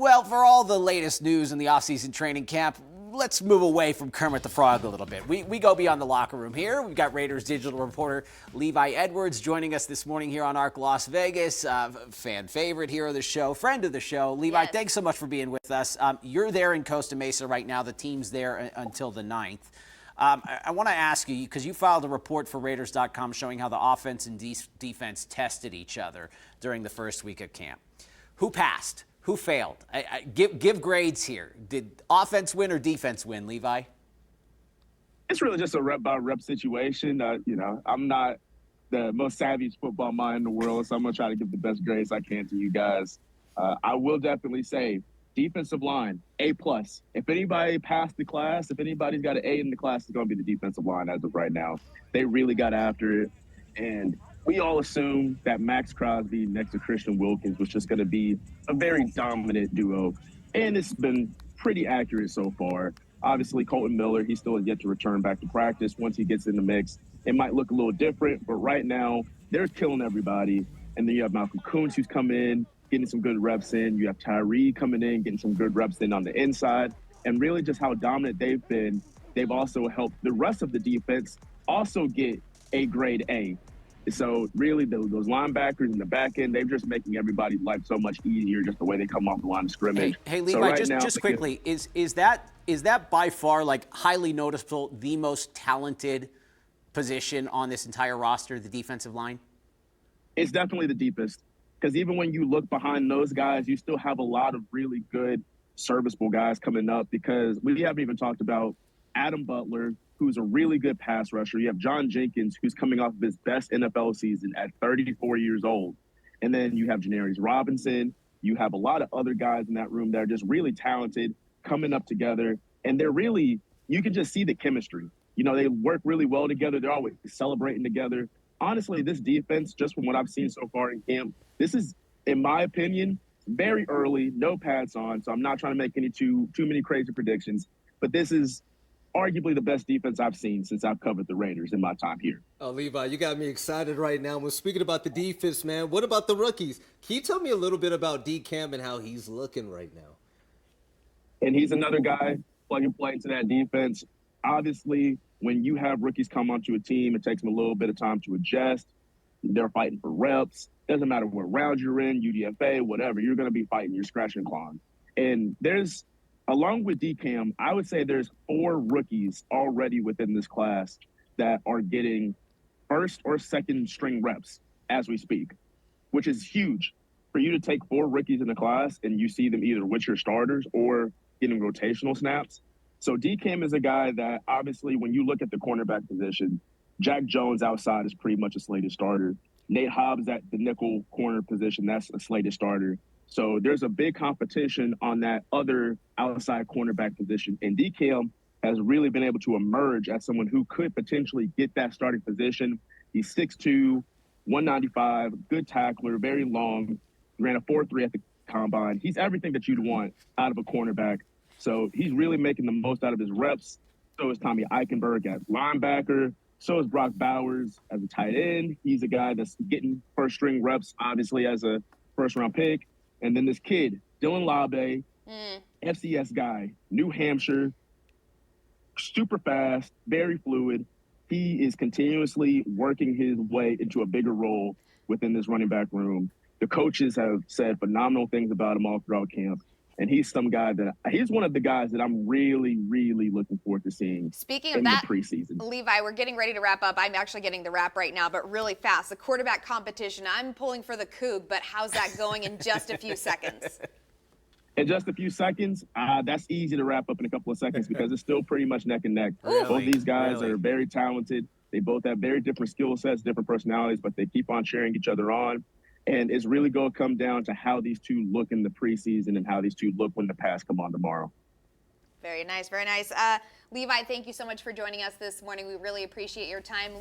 Well, for all the latest news in the offseason training camp, let's move away from Kermit the Frog a little bit. We go beyond the locker room here. We've got Raiders digital reporter Levi Edwards joining us this morning here on ARC Las Vegas. Fan favorite here of the show, friend of the show. Levi, Thanks so much for being with us. You're there in Costa Mesa right now. The team's there until the 9th. I want to ask you, because you filed a report for Raiders.com showing how the offense and defense tested each other during the first week of camp. Who passed? Who failed? Give grades here. Did offense win or defense win, Levi? It's really just a rep-by-rep situation. I'm not the most savvy football mind in the world, so I'm going to try to give the best grades I can to you guys. I will definitely say defensive line, A+. If anybody passed the class, if anybody's got an A in the class, it's going to be the defensive line as of right now. They really got after it. And we all assumed that Max Crosby next to Christian Wilkins was just going to be a very dominant duo. And it's been pretty accurate so far. Obviously, Colton Miller, he still has yet to return back to practice. Once he gets in the mix, it might look a little different. But right now, they're killing everybody. And then you have Malcolm Kuntz, who's come in, getting some good reps in. You have Tyree coming in, getting some good reps in on the inside. And really just how dominant they've been, they've also helped the rest of the defense also get a grade A. So really those linebackers in the back end, they're just making everybody's life so much easier just the way they come off the line of scrimmage. Hey Levi, so just quickly, is that by far, like, highly noticeable, the most talented position on this entire roster, the defensive line? It's definitely the deepest. Because even when you look behind those guys, you still have a lot of really good, serviceable guys coming up, because we haven't even talked about Adam Butler, who's a really good pass rusher. You have John Jenkins, who's coming off of his best NFL season at 34 years old. And then you have Janarius Robinson. You have a lot of other guys in that room that are just really talented, coming up together. And they're really, you can just see the chemistry. They work really well together. They're always celebrating together. Honestly, this defense, just from what I've seen so far in camp, this is, in my opinion, very early, no pads on. So I'm not trying to make any too many crazy predictions. But this is arguably the best defense I've seen since I've covered the Raiders in my time here. Oh, Levi, you got me excited right now. We're speaking about the defense, man. What about the rookies? Can you tell me a little bit about D-Cam and how he's looking right now? And he's another guy plug and play into that defense. Obviously, when you have rookies come onto a team, it takes them a little bit of time to adjust. They're fighting for reps. Doesn't matter what round you're in, UDFA, whatever, you're going to be fighting. You're scratching and clawing. And along with D-Cam, I would say there's 4 rookies already within this class that are getting first or second string reps as we speak, which is huge. For you to take 4 rookies in the class and you see them either with your starters or getting rotational snaps. So D-Cam is a guy that, obviously, when you look at the cornerback position, Jack Jones outside is pretty much a slated starter. Nate Hobbs at the nickel corner position, that's a slated starter. So there's a big competition on that other outside cornerback position. And D-Cam has really been able to emerge as someone who could potentially get that starting position. He's 6'2", 195, good tackler, very long. He ran a 4.3 at the combine. He's everything that you'd want out of a cornerback. So he's really making the most out of his reps. So is Tommy Eichenberg at linebacker. So is Brock Bowers as a tight end. He's a guy that's getting first-string reps, obviously, as a first-round pick. And then this kid, Dylan Labe, FCS guy, New Hampshire, super fast, very fluid. He is continuously working his way into a bigger role within this running back room. The coaches have said phenomenal things about him all throughout camp. And he's he's one of the guys that I'm really, really looking forward to seeing. Speaking of that, preseason. Levi, we're getting ready to wrap up. I'm actually getting the wrap right now, but really fast. The quarterback competition, I'm pulling for the Coug, but how's that going in just a few seconds? In just a few seconds, that's easy to wrap up in a couple of seconds because it's still pretty much neck and neck. Really? Both these guys are very talented. They both have very different skill sets, different personalities, but they keep on cheering each other on. And it's really going to come down to how these two look in the preseason and how these two look when the pass come on tomorrow. Very nice, very nice. Levi, thank you so much for joining us this morning. We really appreciate your time.